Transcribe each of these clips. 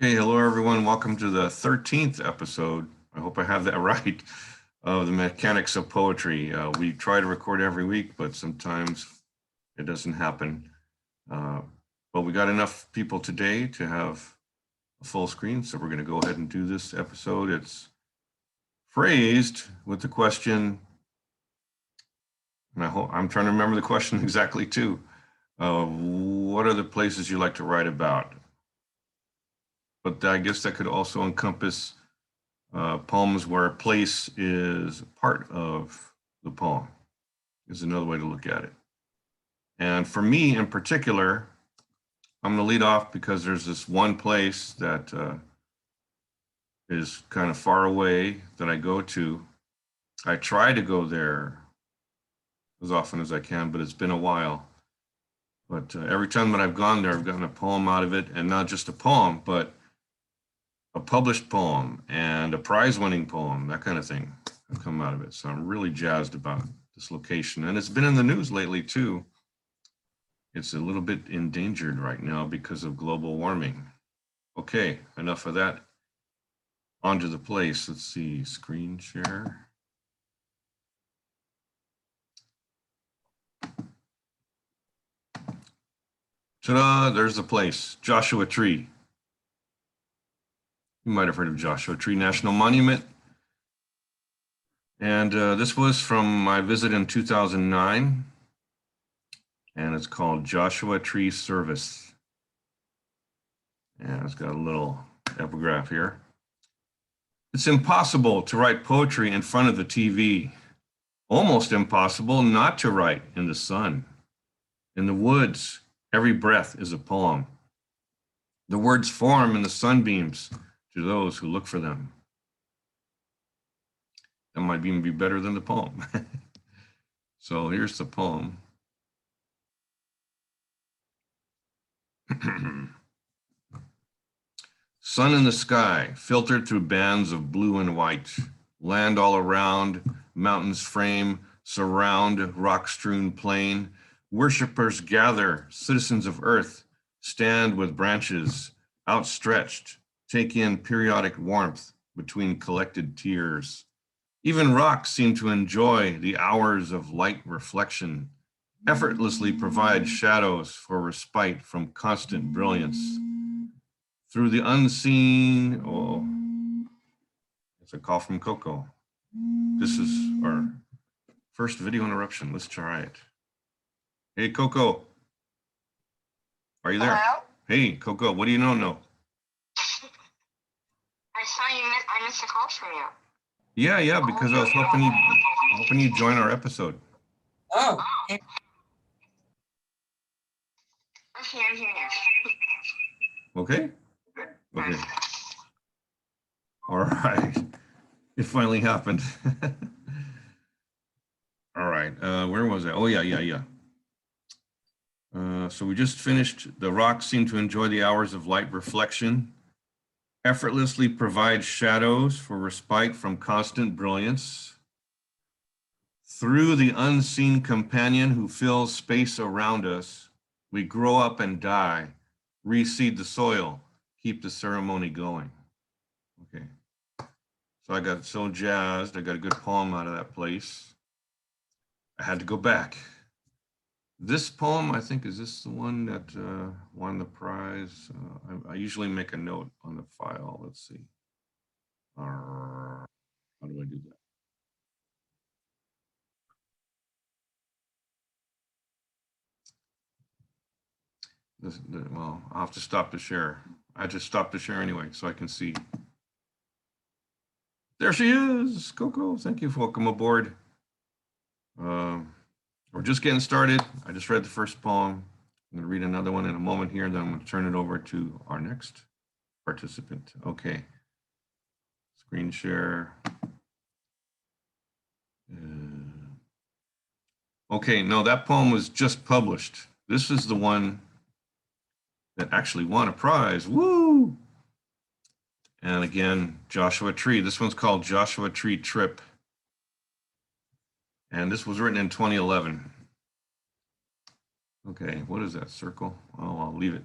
Okay, hello everyone. Welcome to the 13th episode. I hope I have that right, of the Mechanics of Poetry. We try to record every week, but sometimes it doesn't happen. But we got enough people today to have a full screen, so we're going to go ahead and do this episode. It's phrased with the question, and I'm trying to remember the question exactly too. What are the places you like to write about? But I guess that could also encompass poems where a place is part of the poem, is another way to look at it. And for me in particular, I'm going to lead off because there's this one place that is kind of far away that I go to. I try to go there as often as I can, but it's been a while. But every time that I've gone there, I've gotten a poem out of it, and not just a poem, but a published poem and a prize-winning poem, that kind of thing have come out of it. So I'm really jazzed about this location. And it's been in the news lately too. It's a little bit endangered right now because of global warming. Okay, enough of that. On to the place. Let's see, screen share. Ta-da, there's the place, Joshua Tree. You might have heard of Joshua Tree National Monument. And this was from my visit in 2009. And it's called Joshua Tree Service. And it's got a little epigraph here. It's impossible to write poetry in front of the TV. Almost impossible not to write in the sun. In the woods, every breath is a poem. The words form in the sunbeams to those who look for them. That might even be better than the poem. So here's the poem. Sun in the sky, filtered through bands of blue and white. Land all around, mountains frame, surround rock-strewn plain. Worshippers gather, citizens of earth, stand with branches outstretched, take in periodic warmth between collected tears. Even rocks seem to enjoy the hours of light reflection, effortlessly provide shadows for respite from constant brilliance. Through the unseen, oh, it's a call from Coco. This is our first video interruption. Let's try it. Hey, Coco. Are you there? Hello? Hey, Coco, what do you know? No. I saw I missed a call from you. Yeah, because I was hoping you'd join our episode. Oh. Okay, I'm here now. Okay? Okay. All right. It finally happened. All right. Where was I? Oh, yeah. So we just finished. The rocks seem to enjoy the hours of light reflection, effortlessly provide shadows for respite from constant brilliance. Through the unseen companion who fills space around us, we grow up and die, reseed the soil, keep the ceremony going. Okay. So I got so jazzed. I got a good poem out of that place. I had to go back. This poem, I think, is this the one that won the prize? I usually make a note on the file. Let's see. How do I do that? Well, I'll have to stop the share. I just stopped the share anyway, so I can see. There she is, Coco. Thank you. Welcome aboard. We're just getting started. I just read the first poem. I'm going to read another one in a moment here, and then I'm going to turn it over to our next participant. Okay. Screen share. Okay, no, that poem was just published. This is the one that actually won a prize. Woo! And again, Joshua Tree. This one's called Joshua Tree Trip. And this was written in 2011. Okay, what is that circle? Oh, I'll leave it.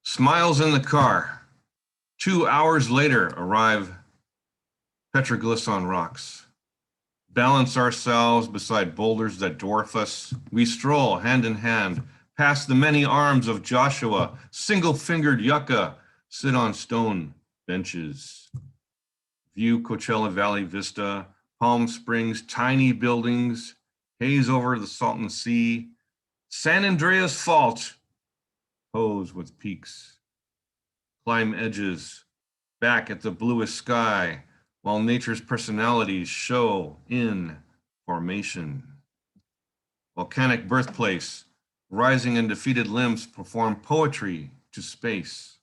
Smiles in the car. 2 hours later, arrive petroglyph rocks. Balance ourselves beside boulders that dwarf us. We stroll hand in hand past the many arms of Joshua, single-fingered yucca, sit on stone benches. View Coachella Valley Vista, Palm Springs, tiny buildings, haze over the Salton Sea, San Andreas Fault, pose with peaks. Climb edges, back at the bluest sky, while nature's personalities show in formation. Volcanic birthplace, rising and defeated limbs perform poetry to space.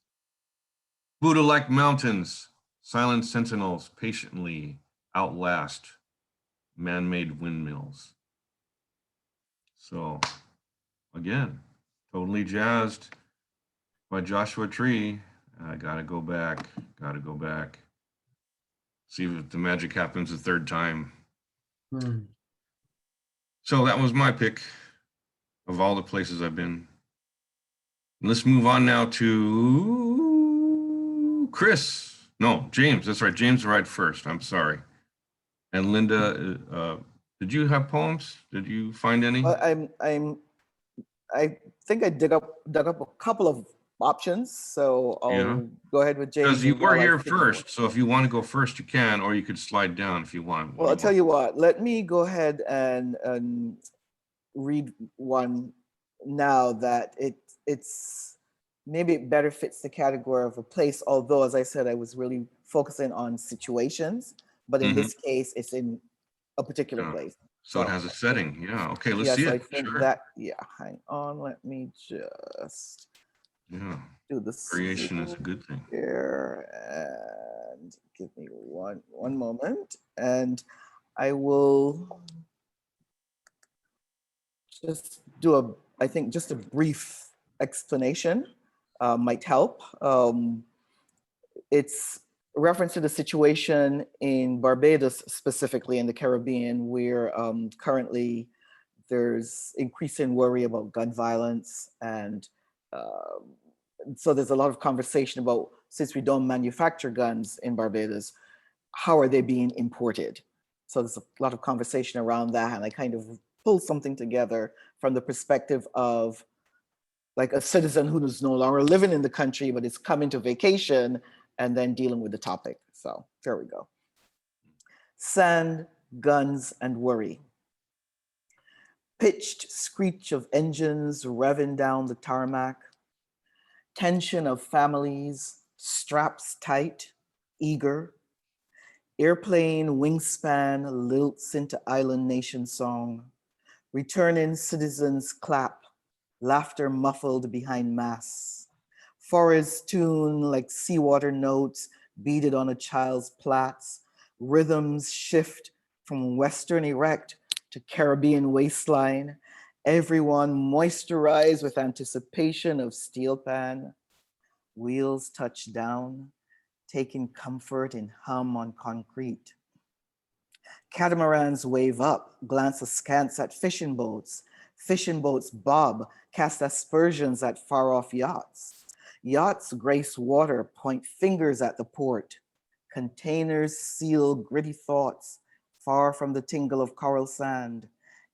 Buddha-like mountains, silent sentinels patiently outlast man-made windmills. So, again, totally jazzed by Joshua Tree. I gotta go back. See if the magic happens a third time. So that was my pick of all the places I've been. Let's move on now to James. That's right. James arrived first. I'm sorry. And Lynda, did you have poems? Did you find any? I think I dug up a couple of options, so I'll go ahead with James. Because you were here first, so if you want to go first, you can, or you could slide down if you want. Well, I'll tell you what. Let me go ahead and read one now that it's maybe it better fits the category of a place. Although, as I said, I was really focusing on situations, but in this case, it's in a particular place. So it has a setting. Yeah. Okay. Let's see it. I think that. Yeah. Hang on. Let me just. Yeah. Do this. Variation is a good thing. Here, and give me one moment, and I will just do I think just a brief explanation might help. It's a reference to the situation in Barbados, specifically in the Caribbean, where currently there's increasing worry about gun violence. And so there's a lot of conversation about, since we don't manufacture guns in Barbados, how are they being imported? So there's a lot of conversation around that. And I kind of pulled something together from the perspective of like a citizen who is no longer living in the country, but is coming to vacation and then dealing with the topic. So there we go. Sand, guns, and worry. Pitched screech of engines revving down the tarmac. Tension of families, straps tight, eager. Airplane wingspan lilts into island nation song. Returning citizens clap, laughter muffled behind masks. Forest tune like seawater notes beaded on a child's plaits. Rhythms shift from Western erect to Caribbean waistline. Everyone moisturized with anticipation of steel pan. Wheels touch down, taking comfort in hum on concrete. Catamarans wave up, glance askance at fishing boats. Fishing boats bob, cast aspersions at far-off yachts. Yachts grace water, point fingers at the port. Containers seal gritty thoughts, far from the tingle of coral sand.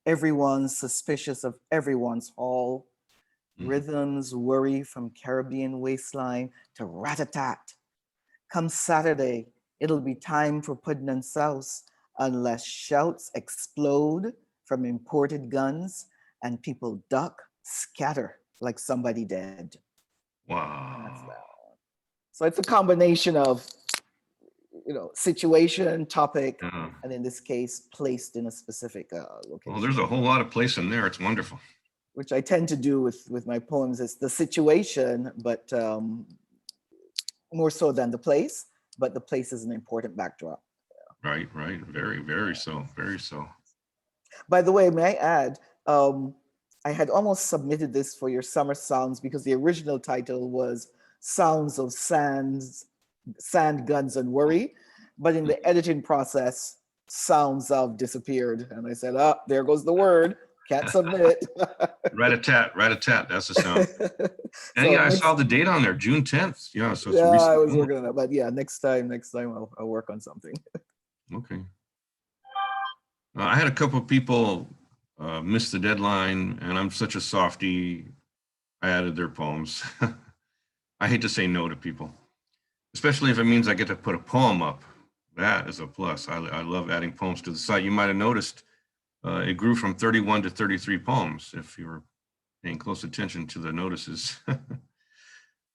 Everyone's suspicious of everyone's haul. Rhythms worry from Caribbean waistline to rat-a-tat. Come Saturday, it'll be time for pudding and sauce, unless shouts explode from imported guns and people duck, scatter like somebody dead. Wow. So it's a combination of, situation, topic, and in this case, placed in a specific location. Well, there's a whole lot of place in there. It's wonderful. Which I tend to do with my poems. It's the situation, but more so than the place, but the place is an important backdrop. Right. Very, very so. Very so. By the way, may I add, I had almost submitted this for your summer sounds because the original title was Sounds of Sand, Guns, and Worry. But in the editing process, sounds of disappeared. And I said, there goes the word. Can't submit. Rat-a-tat, rat-a-tat, that's the sound. And So yeah, I next, saw the date on there, June 10th. Yeah, so it's yeah, a I recent. was working on that, but yeah, next time I'll work on something. Okay. I had a couple of people miss the deadline, and I'm such a softie. I added their poems. I hate to say no to people, especially if it means I get to put a poem up. That is a plus. I love adding poems to the site. You might have noticed it grew from 31 to 33 poems if you were paying close attention to the notices.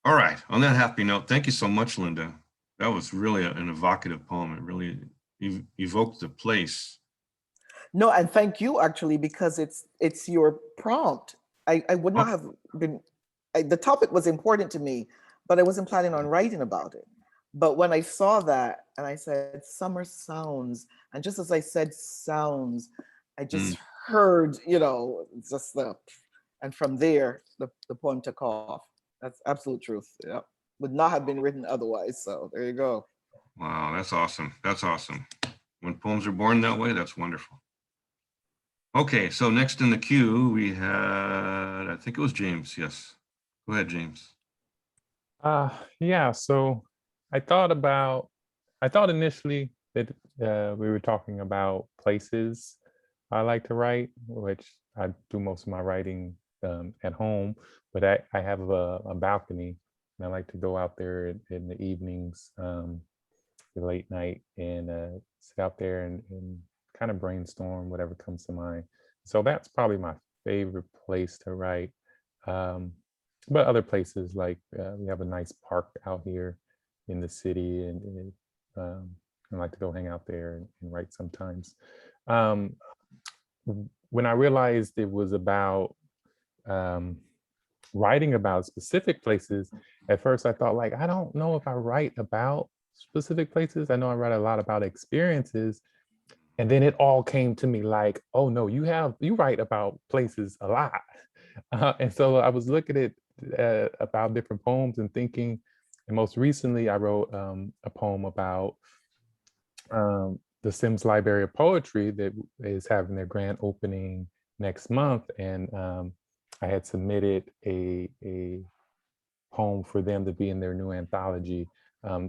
All right, on that happy note, thank you so much, Lynda. That was really an evocative poem. It really evoked the place. No, and thank you actually, because it's your prompt. I would not Oh, have been, the topic was important to me, but I wasn't planning on writing about it. But when I saw that and I said summer sounds, and just as I said sounds, I just heard, just the, and from there, the poem took off. That's absolute truth. Yeah. Would not have been written otherwise. So there you go. wow, that's awesome. That's awesome. When poems are born that way, that's wonderful. Okay, so next in the queue, we had, I think it was James. Yes. Go ahead, James. Yeah, so I thought initially that we were talking about places I like to write, which I do most of my writing at home, but I have a balcony and I like to go out there in the evenings, the late night, and sit out there and kind of brainstorm whatever comes to mind. So that's probably my favorite place to write. Um, but other places, like we have a nice park out here in the city, and I like to go hang out there and write sometimes. Um, when I realized it was about um, writing about specific places, at first I thought, like, I don't know if I write about specific places. I know I write a lot about experiences. And then it all came to me like, oh no, you write about places a lot. And so I was looking at about different poems and thinking, and most recently I wrote a poem about the Sims Library of Poetry that is having their grand opening next month. And I had submitted a poem for them to be in their new anthology.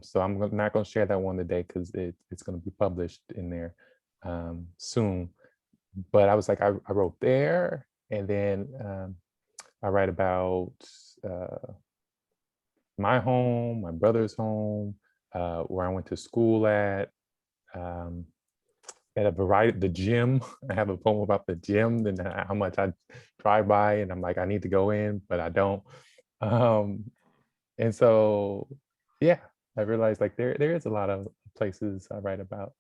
So I'm not going to share that one today because it's going to be published in there soon. But I was like, I wrote there, and then I write about my home, my brother's home, where I went to school at a variety, the gym. I have a poem about the gym and how much I drive by and I'm like, I need to go in, but I don't. And so, yeah, I realized like there is a lot of places I write about.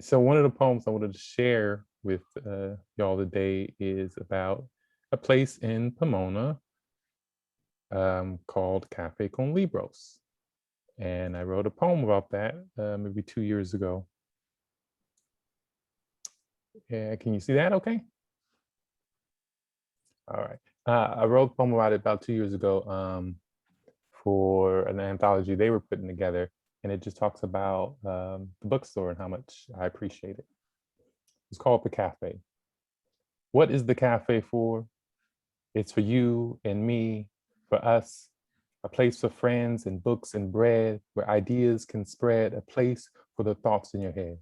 So one of the poems I wanted to share with y'all today is about a place in Pomona called Cafe con Libros. And I wrote a poem about that maybe 2 years ago. Yeah, can you see that okay? All right. I wrote a poem about it about 2 years ago for an anthology they were putting together. And it just talks about the bookstore and how much I appreciate it. It's called The Cafe. What is the cafe for? It's for you and me, for us, a place for friends and books and bread, where ideas can spread, a place for the thoughts in your head,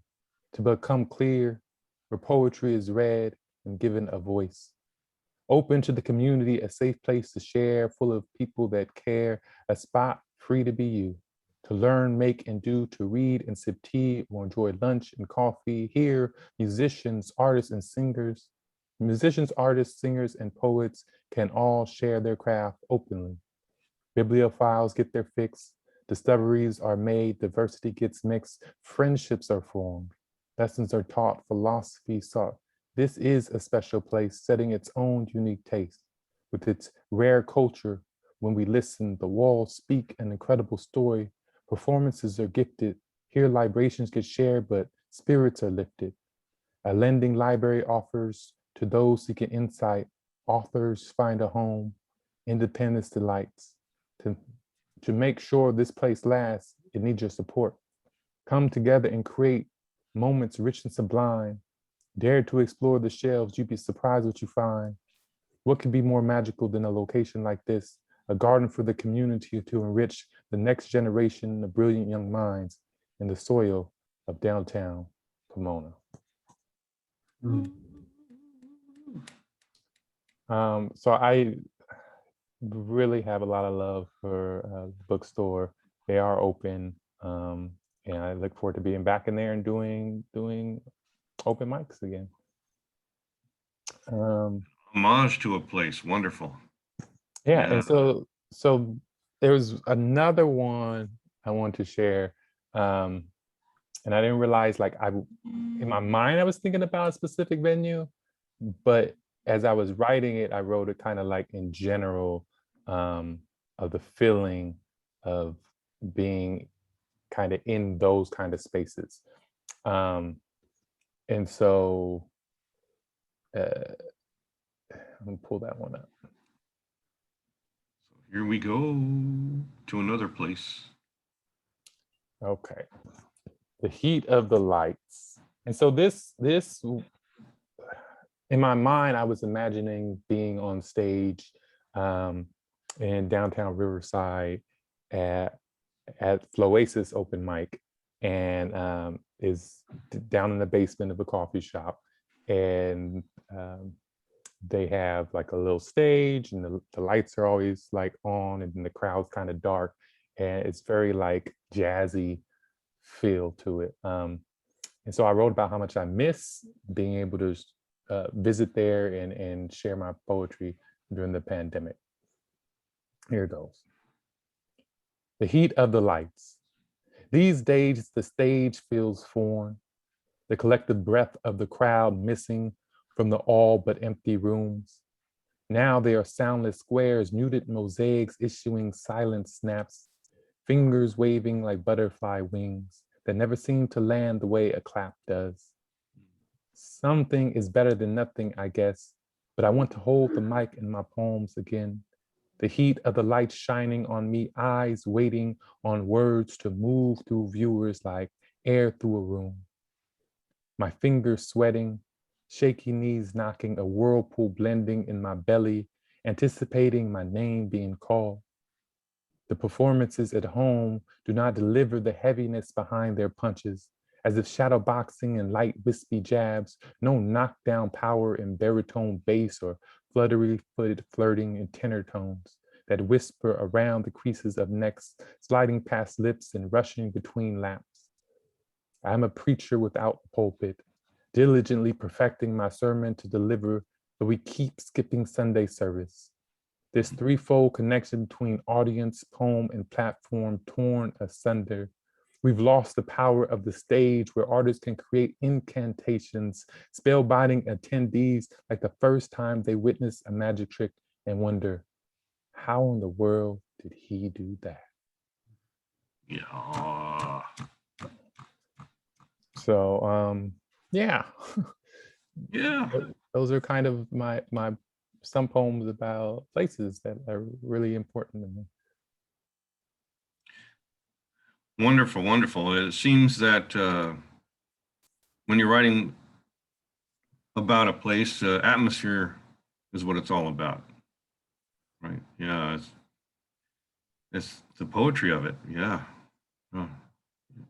to become clear, where poetry is read and given a voice. Open to the community, a safe place to share, full of people that care, a spot free to be you, to learn, make, and do, to read and sip tea or enjoy lunch and coffee. Here, musicians, artists, and singers, and poets can all share their craft openly. Bibliophiles get their fix, discoveries are made, diversity gets mixed, friendships are formed, lessons are taught, philosophy sought. This is a special place, setting its own unique taste. With its rare culture, when we listen, the walls speak an incredible story. Performances are gifted. Here, libations get shared, but spirits are lifted. A lending library offers to those seeking insight. Authors find a home. Independence delights. To make sure this place lasts, it needs your support. Come together and create moments rich and sublime. Dare to explore the shelves, you'd be surprised what you find. What could be more magical than a location like this? A garden for the community to enrich the next generation of brilliant young minds in the soil of downtown Pomona. So I really have a lot of love for the bookstore. They are open, and I look forward to being back in there and doing open mics again. Homage to a place. Wonderful. Yeah, and so there was another one I want to share, and I didn't realize, like, in my mind I was thinking about a specific venue, but as I was writing it, I wrote it kind of like in general, of the feeling of being kind of in those kind of spaces, and so I'm gonna pull that one up. Here we go to another place. Okay. The heat of the lights. And so this in my mind, I was imagining being on stage in downtown Riverside at Floasis open mic, and is down in the basement of a coffee shop, and they have like a little stage, and the lights are always like on, and then the crowd's kind of dark, and it's very like jazzy feel to it. And so I wrote about how much I miss being able to visit there and share my poetry during the pandemic. Here goes. The heat of the lights. These days, the stage feels foreign, the collective breath of the crowd missing from the all but empty rooms. Now they are soundless squares, muted mosaics issuing silent snaps, fingers waving like butterfly wings that never seem to land the way a clap does. Something is better than nothing, I guess, but I want to hold the mic in my palms again. The heat of the light shining on me, eyes waiting on words to move through viewers like air through a room. My fingers sweating, shaky knees knocking, a whirlpool blending in my belly, anticipating my name being called. The performances at home do not deliver the heaviness behind their punches, as if shadow boxing and light wispy jabs, no knockdown power in baritone bass or fluttery-footed flirting in tenor tones that whisper around the creases of necks, sliding past lips and rushing between laps. I am a preacher without a pulpit, diligently perfecting my sermon to deliver, but we keep skipping Sunday service. This threefold connection between audience, poem, and platform torn asunder. We've lost the power of the stage where artists can create incantations, spellbinding attendees like the first time they witness a magic trick and wonder, how in the world did he do that? Yeah. So, yeah. Yeah. Those are kind of my some poems about places that are really important to me. Wonderful, wonderful. It seems that when you're writing about a place, atmosphere is what it's all about, right? Yeah, it's the poetry of it. Yeah, oh,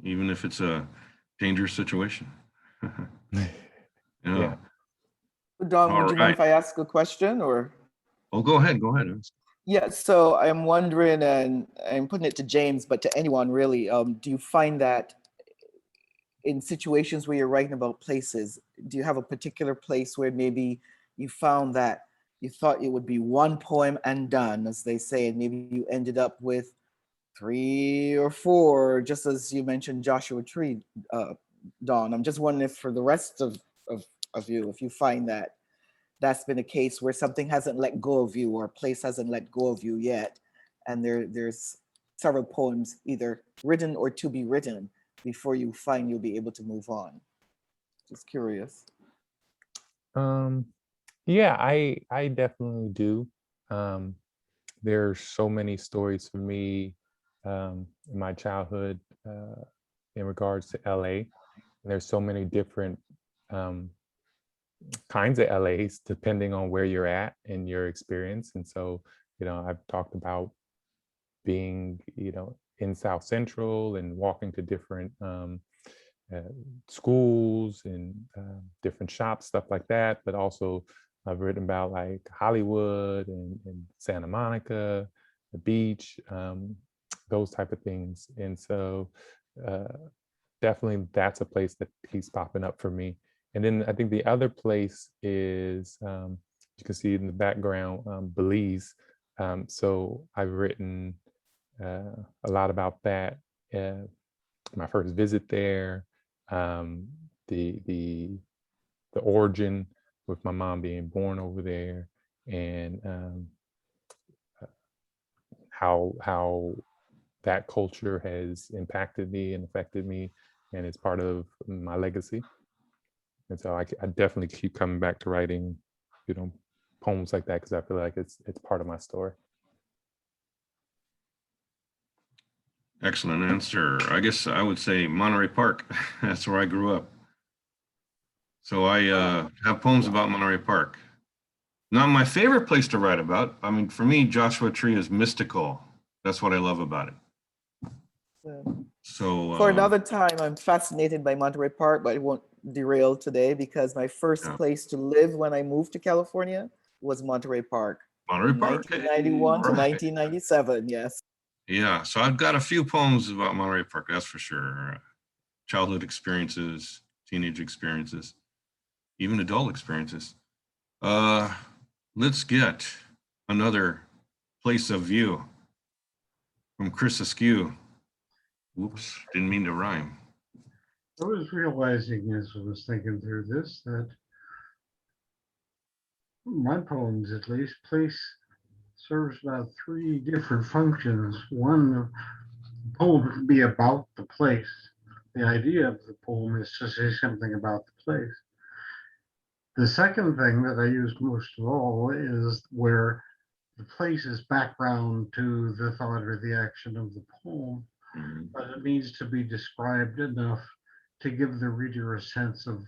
even if it's a dangerous situation. Yeah. Don, All would you mind right. if I ask a question or? Oh, go ahead. Go ahead. Yeah, so I'm wondering, and I'm putting it to James, but to anyone really, do you find that in situations where you're writing about places, do you have a particular place where maybe you found that you thought it would be one poem and done, as they say, and maybe you ended up with 3 or 4, just as you mentioned Joshua Tree, Dawn? I'm just wondering if for the rest of you, if you find that that's been a case where something hasn't let go of you or a place hasn't let go of you yet, and there's several poems either written or to be written before you find you'll be able to move on. Just curious. Yeah, I definitely do. There's so many stories for me in my childhood in regards to LA. There's so many different kinds of LAs depending on where you're at in your experience. And so, I've talked about being, in South Central and walking to different schools and different shops, stuff like that. But also I've written about like Hollywood and Santa Monica, the beach, those type of things. And so definitely that's a place that keeps popping up for me. And then I think the other place is, you can see in the background, Belize. So I've written a lot about that. My first visit there, the origin with my mom being born over there, and how that culture has impacted me and affected me, and it's part of my legacy. And so I definitely keep coming back to writing, poems like that, because I feel like it's part of my story. Excellent answer. I guess I would say Monterey Park. That's where I grew up. So I have poems about Monterey Park. Not my favorite place to write about. I mean, for me, Joshua Tree is mystical. That's what I love about it. So for another time, I'm fascinated by Monterey Park, but it won't derail today because my first place to live when I moved to California was Monterey Park. Monterey Park. 1991 to 1997, yes. Yeah, so I've got a few poems about Monterey Park, that's for sure. Childhood experiences, teenage experiences, even adult experiences. Let's get another place of view from Chris Askew. Whoops, didn't mean to rhyme. I was realizing as I was thinking through this that my poems, at least, place serves about three different functions. One, the poem can be about the place. The idea of the poem is to say something about the place. The second thing that I use most of all is where the place is background to the thought or the action of the poem, but it needs to be described enough to give the reader a sense of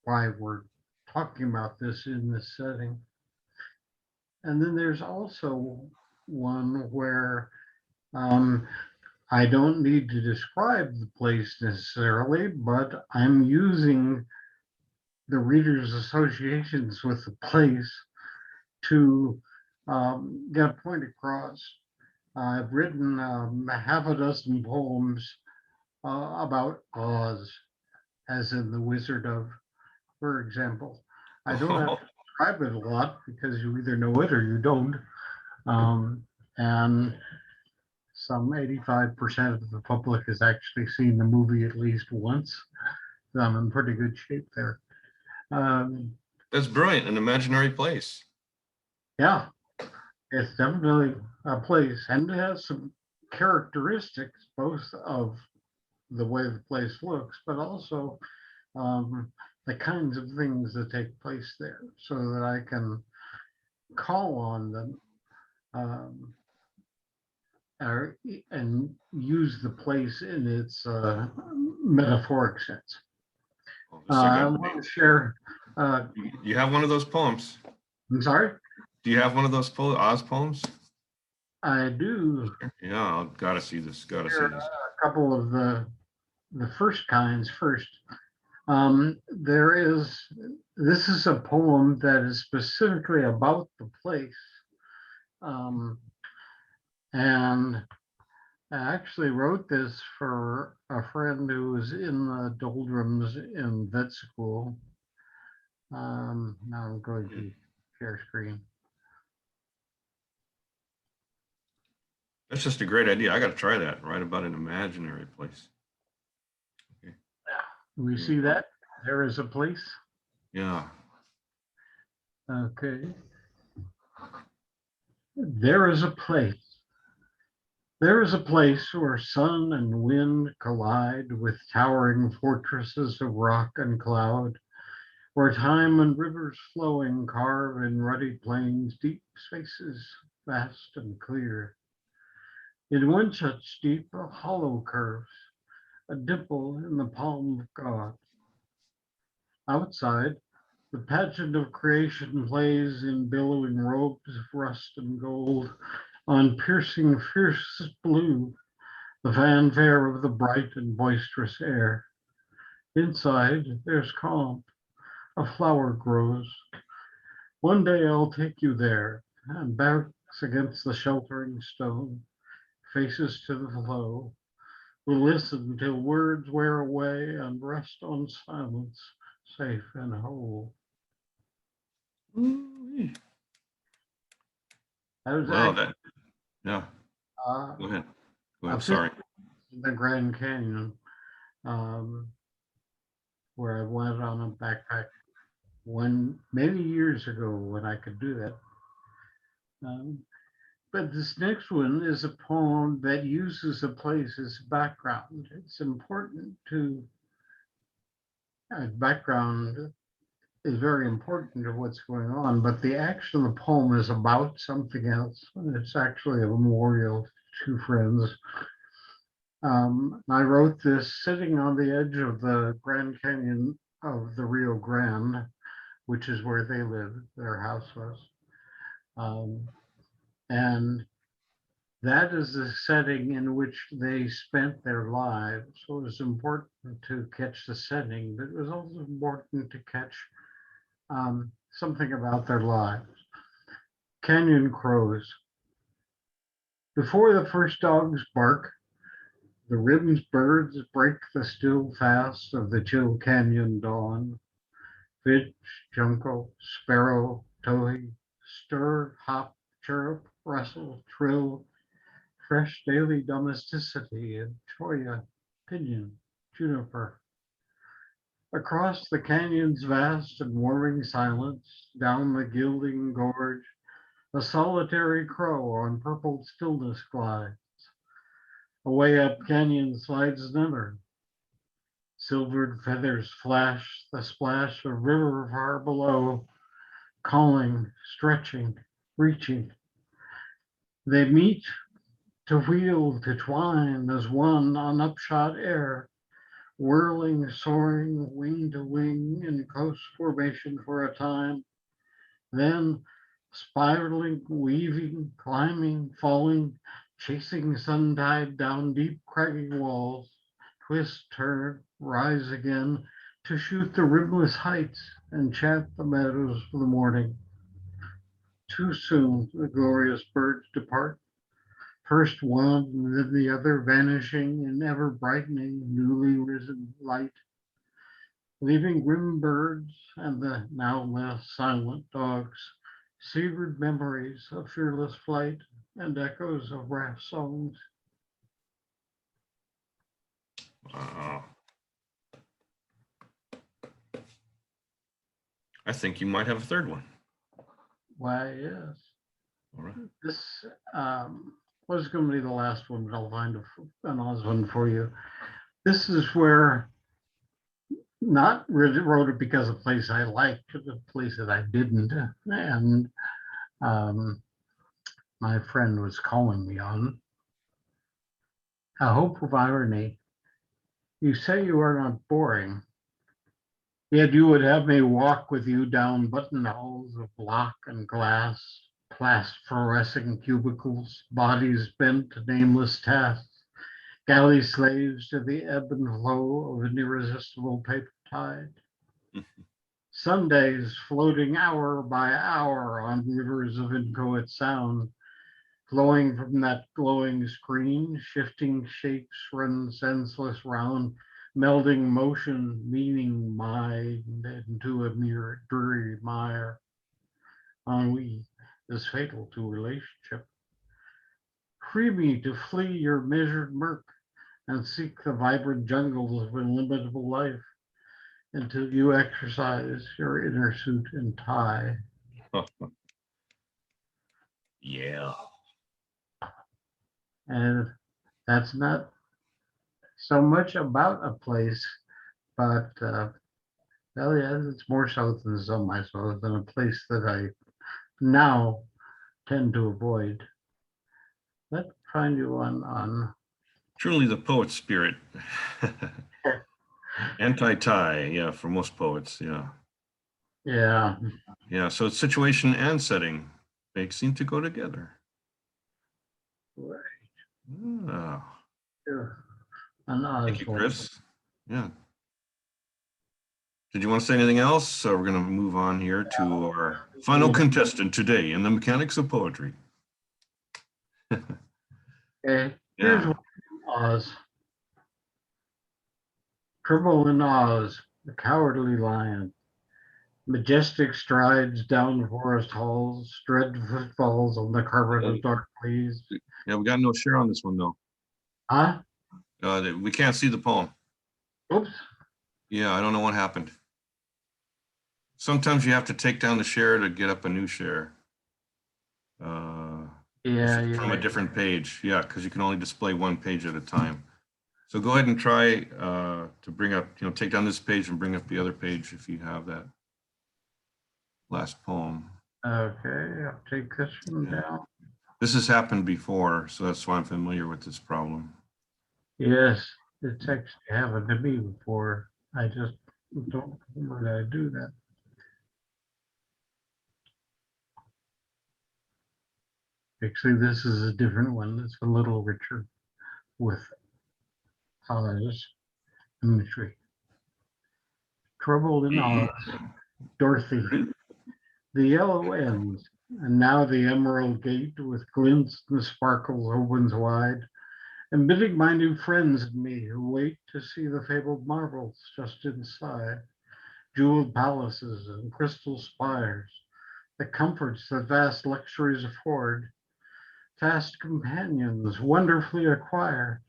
why we're talking about this in this setting. And then there's also one where I don't need to describe the place necessarily, but I'm using the reader's associations with the place to get a point across. I've written half a dozen poems about Oz, as in the Wizard of, for example. I don't have to describe it a lot because you either know it or you don't. And some 85% of the public has actually seen the movie at least once. So I'm in pretty good shape there. That's brilliant, an imaginary place. Yeah, it's definitely a place, and it has some characteristics, both of the way the place looks, but also the kinds of things that take place there, so that I can call on them and use the place in its metaphoric sense. I want to share. You have one of those poems? I'm sorry? Do you have one of those Oz poems? I do. Yeah, I've got to see this. Got to see this. A couple of the first kinds first. This is a poem that is specifically about the place. And I actually wrote this for a friend who was in the doldrums in vet school. Now I'm going to share screen. That's just a great idea. I got to try that. Write about an imaginary place. Okay. We see that? There is a place? Yeah. Okay. There is a place. There is a place where sun and wind collide with towering fortresses of rock and cloud, where time and rivers flowing carve in ruddy plains deep spaces, vast and clear. In one such deep, a hollow curves, a dimple in the palm of God. Outside, The pageant of creation plays in billowing robes of rust and gold, on piercing fiercest blue, the fanfare of the bright and boisterous air. Inside, there's calm, a flower grows. One day I'll take you there, and backs against the sheltering stone, faces to the flow. We'll listen till words wear away and rest on silence, safe and whole. Ooh-wee. That was Wow, actually, that, yeah, go ahead. Go a ahead, sorry. in the Grand Canyon, where I went on a backpack many years ago when I could do that. But this next one is a poem that uses a place as background. It's important to background is very important to what's going on, but the action of the poem is about something else. And it's actually a memorial to two friends. I wrote this sitting on the edge of the Grand Canyon of the Rio Grande, which is where they lived, their house was. And that is the setting in which they spent their lives. So it was important to catch the setting, but it was also important to catch something about their lives. Canyon crows. Before the first dogs bark, the rim's birds break the still fast of the chill canyon dawn. Finch, junco, sparrow, towhee, stir, hop, chirrup, rustle, trill, fresh daily domesticity of cholla, pigeon, juniper. Across the canyon's vast and warming silence, down the gilding gorge, a solitary crow on purple stillness glides. Away up canyon slides another. Silvered feathers flash the splash of river far below, calling, stretching, reaching. They meet to wheel, to twine as one on upshot air, whirling, soaring, wing to wing in close formation for a time, then spiraling, weaving, climbing, falling, chasing sun-tide down deep craggy walls, twist, turn, rise again to shoot the rimless heights and chant the meadows for the morning. Too soon the glorious birds depart, first one and then the other vanishing in ever brightening, newly risen light, leaving rim birds and the now less silent dogs, seared memories of fearless flight and echoes of raft songs. Wow. I think you might have a third one. Why, yes. All right. This was going to be the last one, but I'll find an Oz one for you. This is where, not really wrote it because of a place I liked, but a place that I didn't. And my friend was calling me on. A hope of irony. You say you are not boring, yet you would have me walk with you down buttonholes of block and glass, phosphorescent cubicles, bodies bent to nameless tasks, galley slaves to the ebb and flow of an irresistible paper tide. Sundays floating hour by hour on rivers of inchoate sound, flowing from that glowing screen, shifting shapes run senseless round, melding motion, meaning mind into a mere dreary mire. Ennui is fatal to relationship. Free me to flee your measured murk and seek the vibrant jungles of illimitable life until you exercise your inner suit and tie. Yeah. And that's not so much about a place, but well, yeah, it's more so than some, I suppose, than a place that I now tend to avoid. Let's find you one on. Truly the poet's spirit. Anti-tie, yeah, for most poets, yeah. Yeah. Yeah, so it's situation and setting. They seem to go together. Right. Oh, Yeah. An Oz thank you, one. Chris. Yeah. Did you want to say anything else? So we're going to move on here to our final contestant today in the mechanics of poetry. Okay. Here's Yeah. one from Oz. Trouble in Oz, the cowardly lion. Majestic strides down forest halls, dread footfalls on the carpet of dark leaves. Yeah, we got no share on this one though. Huh? We can't see the poem. Oops. Yeah, I don't know what happened. Sometimes you have to take down the share to get up a new share. Yeah, From a different page. Yeah, because you can only display one page at a time. So go ahead and try to bring up, take down this page and bring up the other page if you have that last poem. Okay, I'll take this one down. This has happened before, so that's why I'm familiar with this problem. Yes, it's actually happened to me before. I just don't remember that I do that. Actually, this is a different one. It's a little richer with Oz imagery. Trouble in Oz, Dorothy, the yellow ends, and now the emerald gate with glints and sparkles opens wide, and bidding my new friends and me who wait to see the fabled marvels just inside, jeweled palaces and crystal spires, the comforts that vast luxuries afford, fast companions wonderfully acquire,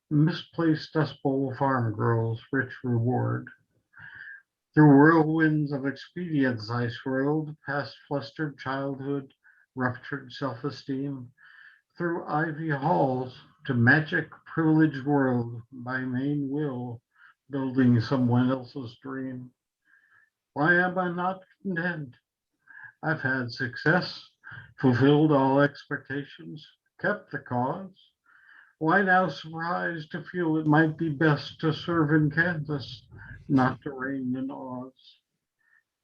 misplaced Dust Bowl farm girls' rich reward. Through whirlwinds of expedience I swirled, past flustered childhood, ruptured self-esteem, through ivy halls to magic privileged world, by main will, building someone else's dream. Why am I not content? I've had success, fulfilled all expectations, kept the cause. Why now surprised to feel it might be best to serve in Kansas, not to reign in Oz?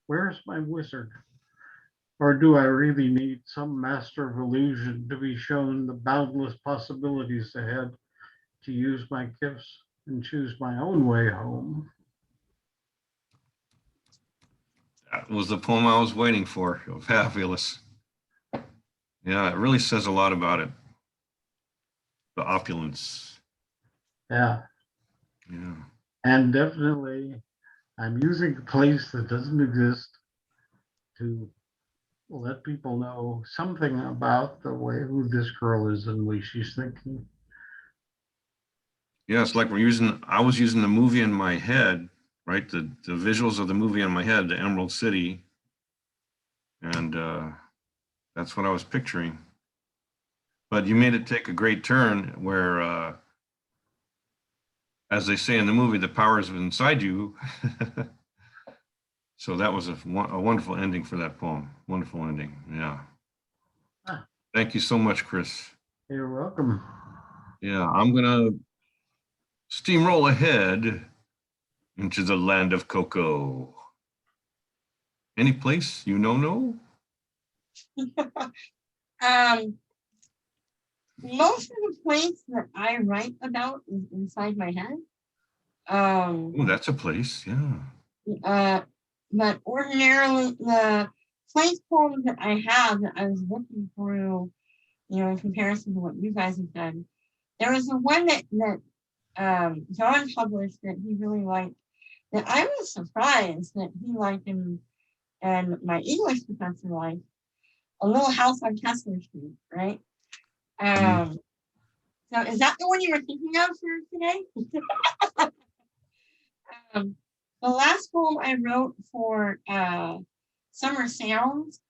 Where's my wizard? Or do I really need some master of illusion to be shown the boundless possibilities ahead, to use my gifts and choose my own way home? That was the poem I was waiting for. Fabulous. Yeah, it really says a lot about it. The opulence. Yeah. Yeah. And definitely, I'm using a place that doesn't exist to let people know something about the way who this girl is and the way she's thinking. Yeah, it's like I was using the movie in my head, right? The visuals of the movie in my head, the Emerald City. And that's what I was picturing. But you made it take a great turn where, as they say in the movie, the power is inside you. So that was a wonderful ending for that poem. Wonderful ending. Yeah. Thank you so much, Chris. You're welcome. Yeah, I'm going to steamroll ahead into the land of cocoa. Any place you know? Most of the place that I write about is inside my head. Oh, that's a place, yeah. But ordinarily, the place poems that I have that I was looking through, in comparison to what you guys have done, there was the one that John published that he really liked, that I was surprised that he liked him and my English professor liked, A Little House on Kessler Street, right? So is that the one you were thinking of for today? The last poem I wrote for Summer Sounds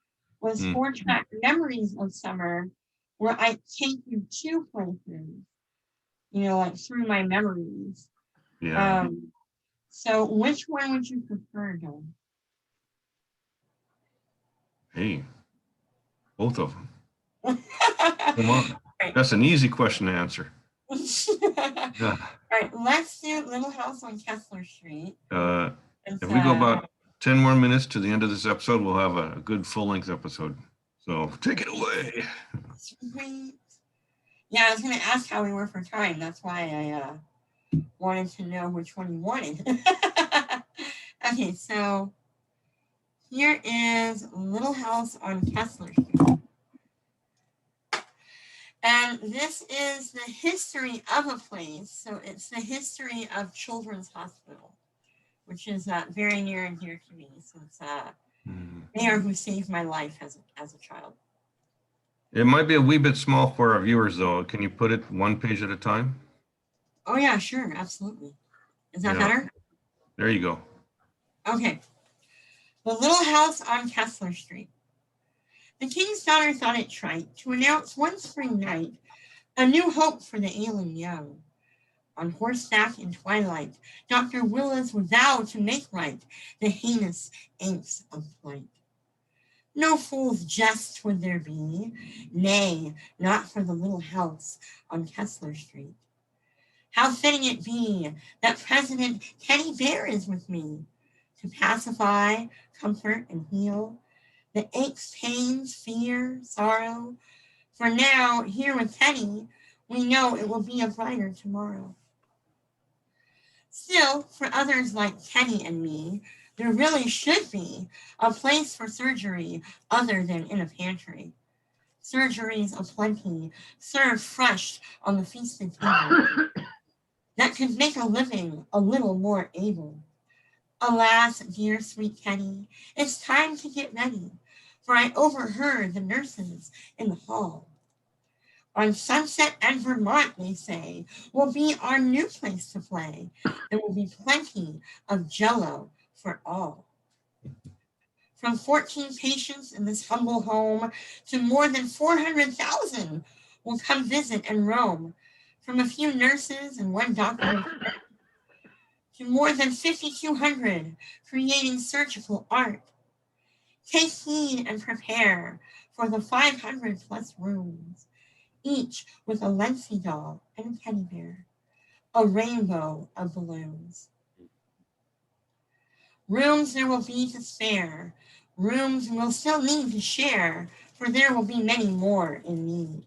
was 4-track Memories of Summer, where I take you to places, like through my memories. Yeah. So which one would you prefer, John? Hey, both of them. Come on. That's an easy question to answer. Yeah. All right, let's do Little House on Kessler Street. If we go about 10 more minutes to the end of this episode. We'll have a good full-length episode. So take it away. Sweet. Yeah, I was going to ask how we were for time. That's why I wanted to know which one you wanted. Okay, so here is Little House on Kessler Street. And this is the history of a place. So it's the history of Children's Hospital, which is very near and dear to me since they are who saved my life as a child. It might be a wee bit small for our viewers, though. Can you put it one page at a time? Oh, yeah, sure. Absolutely. Is that Yeah. better? There you go. Okay. The Little House on Kessler Street. The king's daughter thought it trite to announce one spring night a new hope for the ailing young. On horseback in twilight, Dr. Willis would vow to make right the heinous angst of flight. No fool's jest would there be, nay, not for the little house on Kessler Street. How fitting it be that President Teddy Bear is with me to pacify, comfort, and heal the aches, pains, fear, sorrow. For now, here with Teddy, we know it will be a brighter tomorrow. Still, for others like Teddy and me, there really should be a place for surgery other than in a pantry. Surgeries aplenty, served fresh on the feasted table, that could make a living a little more able. Alas, dear sweet Teddy, it's time to get ready, for I overheard the nurses in the hall. On Sunset and Vermont, they say, will be our new place to play. There will be plenty of Jell-O for all. From 14 patients in this humble home to more than 400,000 will come visit and roam. From a few nurses and one doctor to more than 5,200 creating surgical art. Take heed and prepare for the 500 plus rooms, each with a lengthy doll and a teddy bear, a rainbow of balloons. Rooms there will be to spare, rooms we'll still need to share, for there will be many more in need.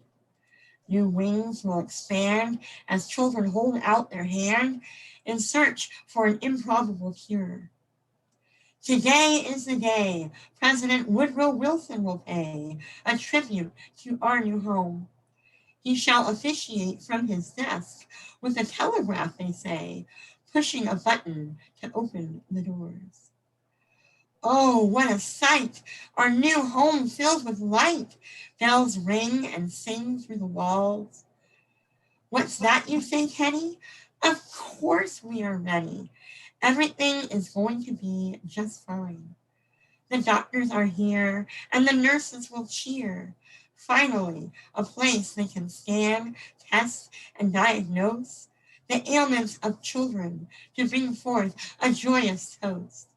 New wings will expand as children hold out their hand in search for an improbable cure. Today is the day President Woodrow Wilson will pay a tribute to our new home. He shall officiate from his desk with a telegraph, they say, pushing a button to open the doors. Oh, what a sight! Our new home filled with light. Bells ring and sing through the walls. What's that you say, Teddy? Of course we are ready. Everything is going to be just fine. The doctors are here and the nurses will cheer. Finally, a place they can scan, test, and diagnose the ailments of children to bring forth a joyous toast.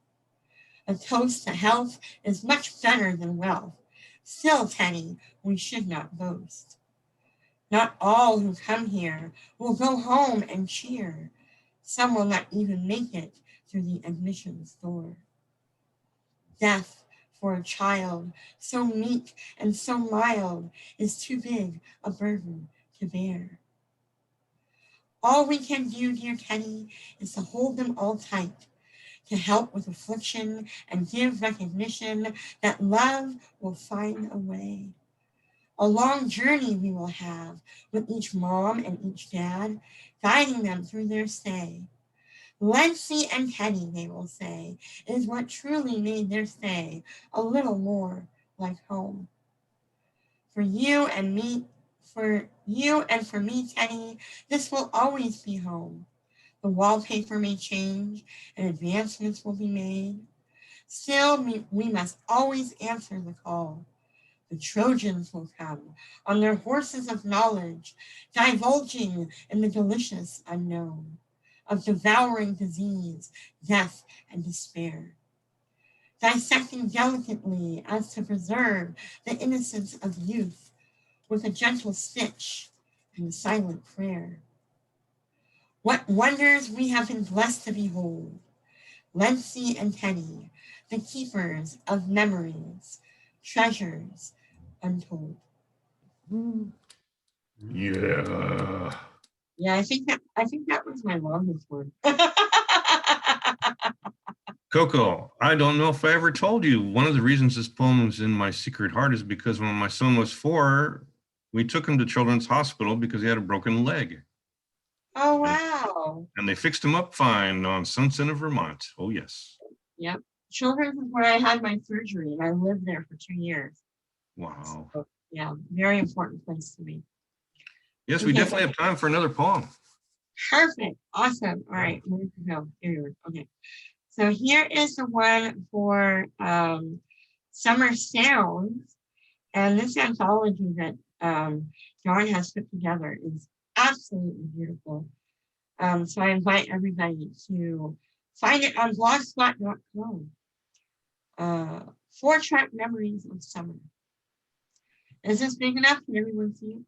A toast to health is much better than wealth. Still, Teddy, we should not boast. Not all who come here will go home and cheer. Some will not even make it through the admissions door. Death for a child so meek and so mild is too big a burden to bear. All we can do, dear Teddy, is to hold them all tight, to help with affliction and give recognition that love will find a way. A long journey we will have with each mom and each dad, guiding them through their stay. Lency and Teddy, they will say, is what truly made their stay a little more like home. For you and me, for me, Teddy, this will always be home. The wallpaper may change and advancements will be made. Still, we must always answer the call. The Trojans will come on their horses of knowledge, divulging in the delicious unknown of devouring disease, death, and despair. Dissecting delicately as to preserve the innocence of youth with a gentle stitch and silent prayer. What wonders we have been blessed to behold. Lency and Teddy, the keepers of memories, treasures untold. Yeah. Yeah, I think that was my longest one. Coco, I don't know if I ever told you, one of the reasons this poem is in my secret heart is because when my son was 4, we took him to Children's Hospital because he had a broken leg. Oh, wow. And they fixed him up fine on Sunset of Vermont. Oh, yes. Yep. Children's is where I had my surgery, and I lived there for 2 years. Wow. So, yeah, very important place to me. Yes, we Okay. definitely have time for another poem. Perfect. Awesome. All right, where to go? Here you are. Okay. So here is the one for Summer Sounds. And this anthology that Dawn has put together is absolutely beautiful. So I invite everybody to find it on blogspot.com. 4-track memories of summer. Is this big enough? Can everyone see it?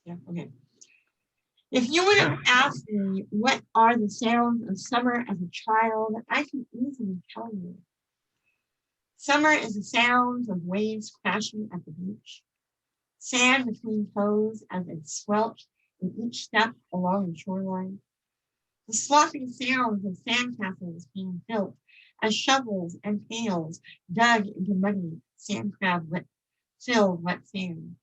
Yeah, okay. If you would have asked me what are the sounds of summer as a child, I can easily tell you. Summer is the sounds of waves crashing at the beach, sand between toes as it squelched in each step along the shoreline, the sloppy sounds of sandcastles being built as shovels and pails dug into muddy sand crab filled wet sand.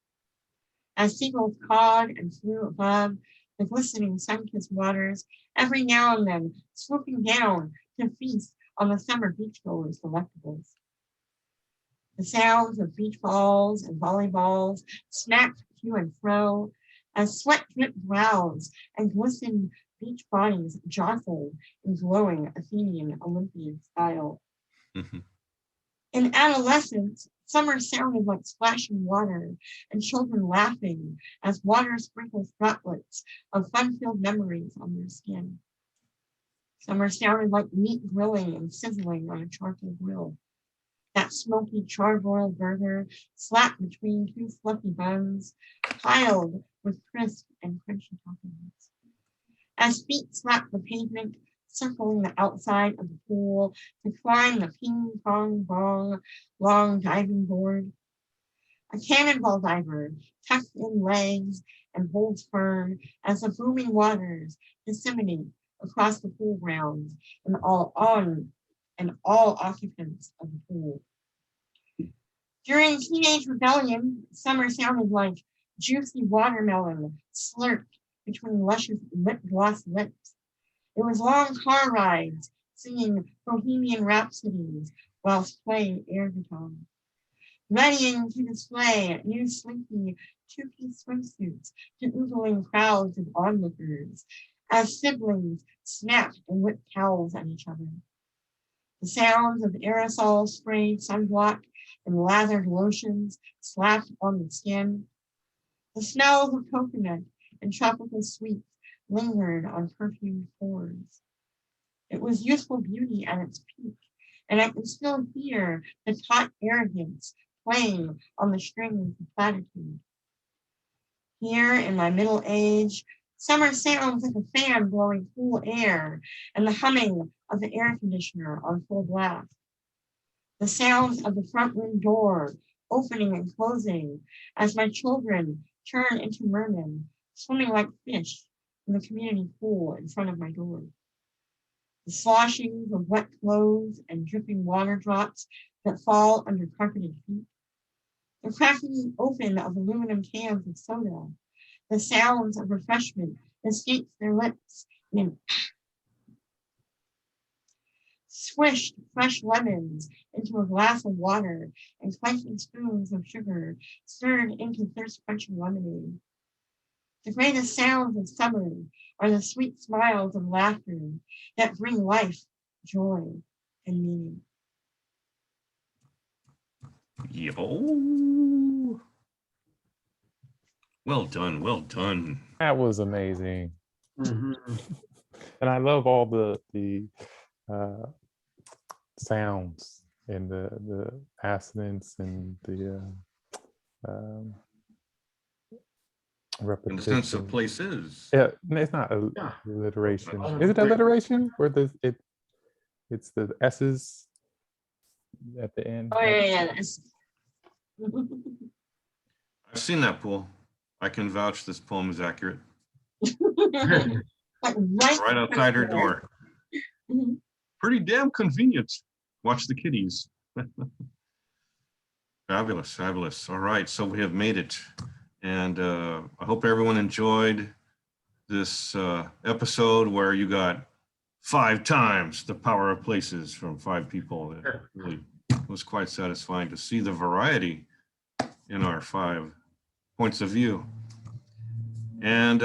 As seagulls cawed and flew above the glistening sun-kissed waters, every now and then swooping down to feast on the summer beachgoers' delectables. The sounds of beach balls and volleyballs smacked to and fro as sweat dripped brows and glistened beach bodies jostled in glowing Athenian Olympian style. In adolescence, summer sounded like splashing water and children laughing as water sprinkles droplets of fun-filled memories on their skin. Summer sounded like meat grilling and sizzling on a charcoal grill. That smoky charbroiled burger slapped between 2 fluffy buns, piled with crisp and crunchy toppings. As feet slapped the pavement, circling the outside of the pool to climb the ping-pong ball long diving board. A cannonball diver tucks in legs and holds firm as the booming waters disseminate across the pool grounds and all occupants of the pool. During teenage rebellion, summer sounded like juicy watermelon slurped between luscious lip gloss lips. It was long car rides, singing bohemian rhapsodies whilst playing air guitar. Readying to display new slinky 2-piece swimsuits to oogling crowds of onlookers as siblings snapped and whipped towels at each other. The sounds of aerosol sprayed sunblock and lathered lotions slapped on the skin. The smells of coconut and tropical sweets lingered on perfumed pores. It was youthful beauty at its peak, and I can still hear the taut arrogance playing on the strings of platitude. Here in my middle age, summer sounds like a fan blowing cool air and the humming of the air conditioner on full blast. The sounds of the front room door opening and closing as my children turn into mermen, swimming like fish in the community pool in front of my door. The sloshings of wet clothes and dripping water drops that fall under carpeted feet. The cracking open of aluminum cans of soda. The sounds of refreshment escapes their lips and swished fresh lemons into a glass of water and clanking spoons of sugar stirred into thirst-quenching lemonade. The greatest sounds of summer are the sweet smiles of laughter that bring life, joy, and meaning. Yo. Well done, well done. That was amazing. Mhm. And I love all the sounds and the assonance and the In the sense of repetition. places. Yeah, it's not Yeah. alliteration. Oh, Is it great. alliteration? Where it It's the S's at the end. Oh, yeah, that's. I've seen that pool. I can vouch this poem is accurate. Right outside her door. Pretty damn convenient. Watch the kitties. Fabulous, fabulous. All right, so we have made it. And I hope everyone enjoyed this episode where you got 5 times the power of places from 5 people. It really was quite satisfying to see the variety in our 5 points of view. And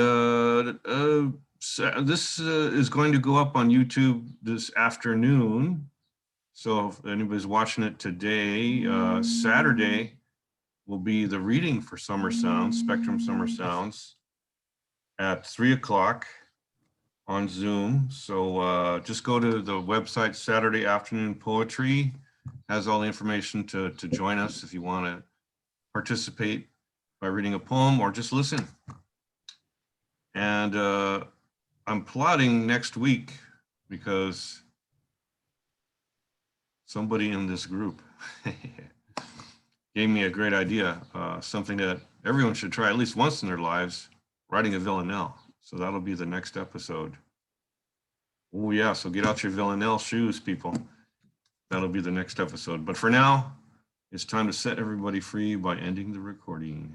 this is going to go up on YouTube this afternoon. So if anybody's watching it today, Saturday will be the reading for Summer Sounds, Spectrum Summer Sounds, at 3 o'clock on Zoom. So just go to the website, Saturday Afternoon Poetry, has all the information to join us if you want to participate by reading a poem or just listen. And I'm plotting next week because somebody in this group gave me a great idea, something that everyone should try at least once in their lives, writing a villanelle. So that'll be the next episode. Oh yeah, so get out your villanelle shoes, people. That'll be the next episode. But for now, it's time to set everybody free by ending the recording.